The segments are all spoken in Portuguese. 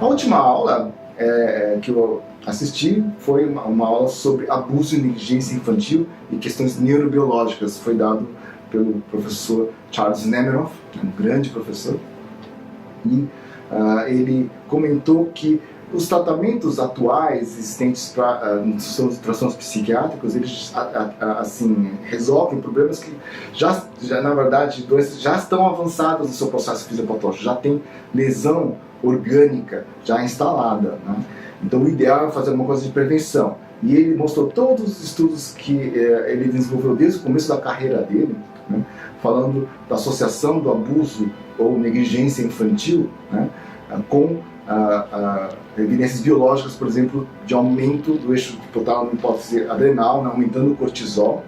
A última aula que eu assisti foi uma aula sobre abuso e negligência infantil e questões neurobiológicas. Foi dado pelo professor Charles Nemeroff, um grande professor, e ele comentou que os tratamentos atuais existentes para transtornos psiquiátricos, eles assim, resolvem problemas que já na verdade, doenças já estão avançadas no seu processo fisiopatológico, já tem lesão orgânica já instalada, né? Então o ideal é fazer uma coisa de prevenção. E ele mostrou todos os estudos que ele desenvolveu desde o começo da carreira dele, né? Falando da associação do abuso ou negligência infantil, né? Com evidências biológicas, por exemplo, de aumento do eixo hipotálamo hipófise adrenal, né, aumentando o cortisol.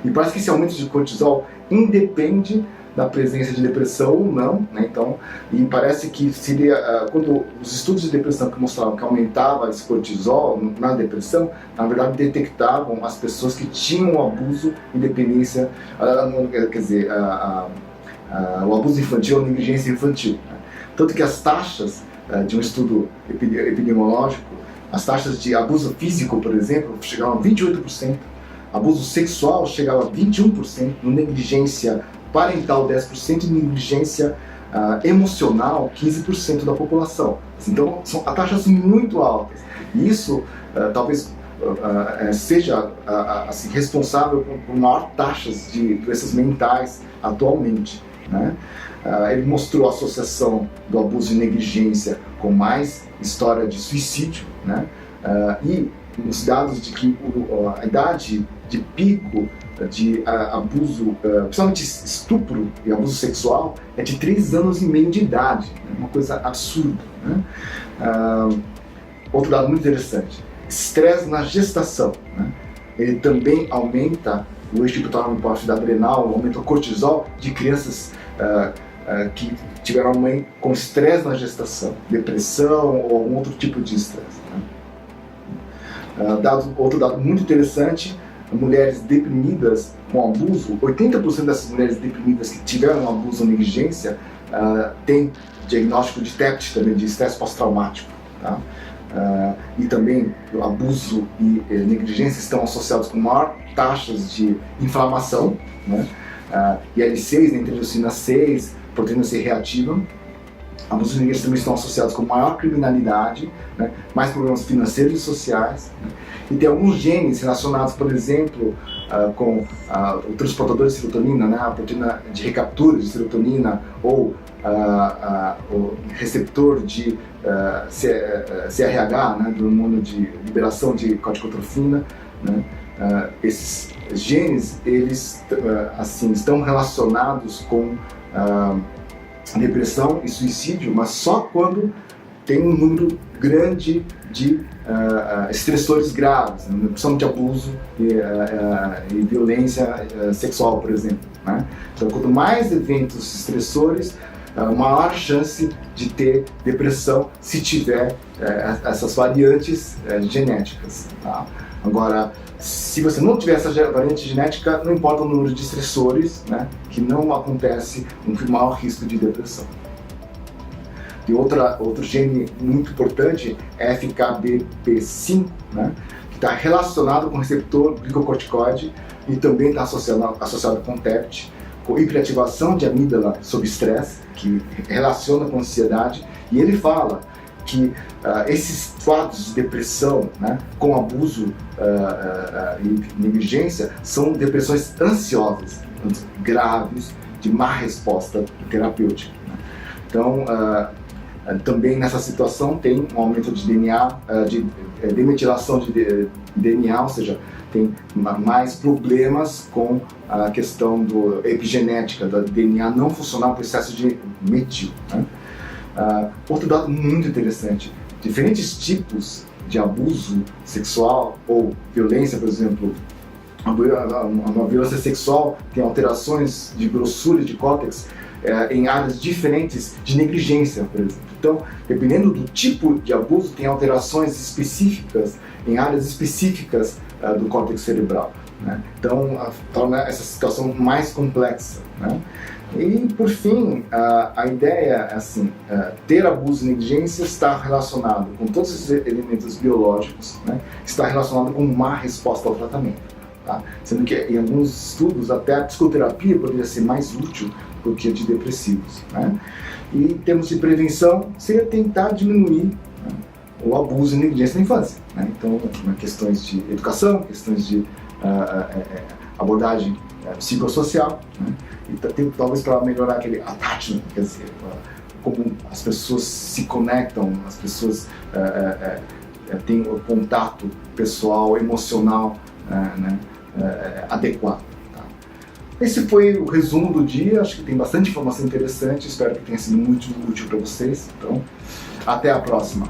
E parece que esse aumento de cortisol independe da presença de depressão ou não, né? Então, e parece que seria quando os estudos de depressão que mostravam que aumentava esse cortisol na depressão, na verdade detectavam as pessoas que tinham abuso e dependência, quer dizer, o abuso infantil ou negligência infantil, né? Tanto que as taxas de um estudo epidemiológico, as taxas de abuso físico, por exemplo, chegavam a 28%, abuso sexual chegava a 21%, negligência parental 10% e negligência emocional 15% da população. Então são taxas muito altas. E isso talvez seja assim, responsável por maior taxas de doenças mentais atualmente, né? Ele mostrou a associação do abuso e negligência com mais história de suicídio, né? E os dados de que a idade de pico de abuso, principalmente estupro e abuso sexual, é de 3 anos e meio de idade, né? Uma coisa absurda, né? Outro dado muito interessante, estresse na gestação, né? Ele também aumenta o eixo hipotálamo hipófise adrenal, aumenta o cortisol de crianças que tiveram uma mãe com estresse na gestação, depressão ou algum outro tipo de estresse, né? Outro dado muito interessante, mulheres deprimidas com abuso, 80% dessas mulheres deprimidas que tiveram abuso ou negligência têm diagnóstico de TEPT, também de estresse pós-traumático, tá? E também o abuso e negligência estão associados com maior taxas de inflamação, né? IL-6, interleucina 6, proteína C reativa. Abusos e negligência também estão associados com maior criminalidade, né? Mais problemas financeiros e sociais, né? E tem alguns genes relacionados, por exemplo, com o transportador de serotonina, né? A proteína de recaptura de serotonina ou o receptor de CRH, né? Do hormônio de liberação de corticotrofina, né? Esses genes, eles assim, estão relacionados com depressão e suicídio, mas só quando tem um número grande de estressores graves, né? Principalmente abuso e violência sexual, por exemplo, né? Então, quanto mais eventos estressores, maior chance de ter depressão se tiver essas variantes genéticas, tá? Agora, se você não tiver essa variante genética, não importa o número de estressores, né, que não acontece um maior risco de depressão. E outro gene muito importante é FKBP5, né, que está relacionado com o receptor glicocorticoide e também está associado com TEPT, com hiperativação de amígdala sob estresse, que relaciona com ansiedade, e ele fala que esses quadros de depressão, né, com abuso e negligência são depressões ansiosas, graves, de má resposta terapêutica, né? Então, também nessa situação tem um aumento de DNA, de demetilação de DNA, ou seja, tem mais problemas com a questão epigenética, da DNA não funcionar por excesso de metil, né? Outro dado muito interessante, diferentes tipos de abuso sexual ou violência, por exemplo, uma violência sexual tem alterações de grossura de córtex em áreas diferentes de negligência, por exemplo. Então, dependendo do tipo de abuso, tem alterações específicas em áreas específicas do córtex cerebral. né? Então torna essa situação mais complexa, né? E por fim, a ideia é assim, ter abuso e negligência está relacionado com todos esses elementos biológicos, né? Está relacionado com má resposta ao tratamento, tá? Sendo que em alguns estudos até a psicoterapia poderia ser mais útil do que antidepressivos, né? E em termos de prevenção, seria tentar diminuir, né, o abuso e negligência na infância, né? Então, questões de educação, questões de abordagem psicossocial, né? E talvez para melhorar aquele attachment, quer dizer, como as pessoas se conectam, as pessoas têm o contato pessoal, emocional, né, adequado. Tá? Esse foi o resumo do dia, acho que tem bastante informação interessante, espero que tenha sido muito útil para vocês. Então, até a próxima!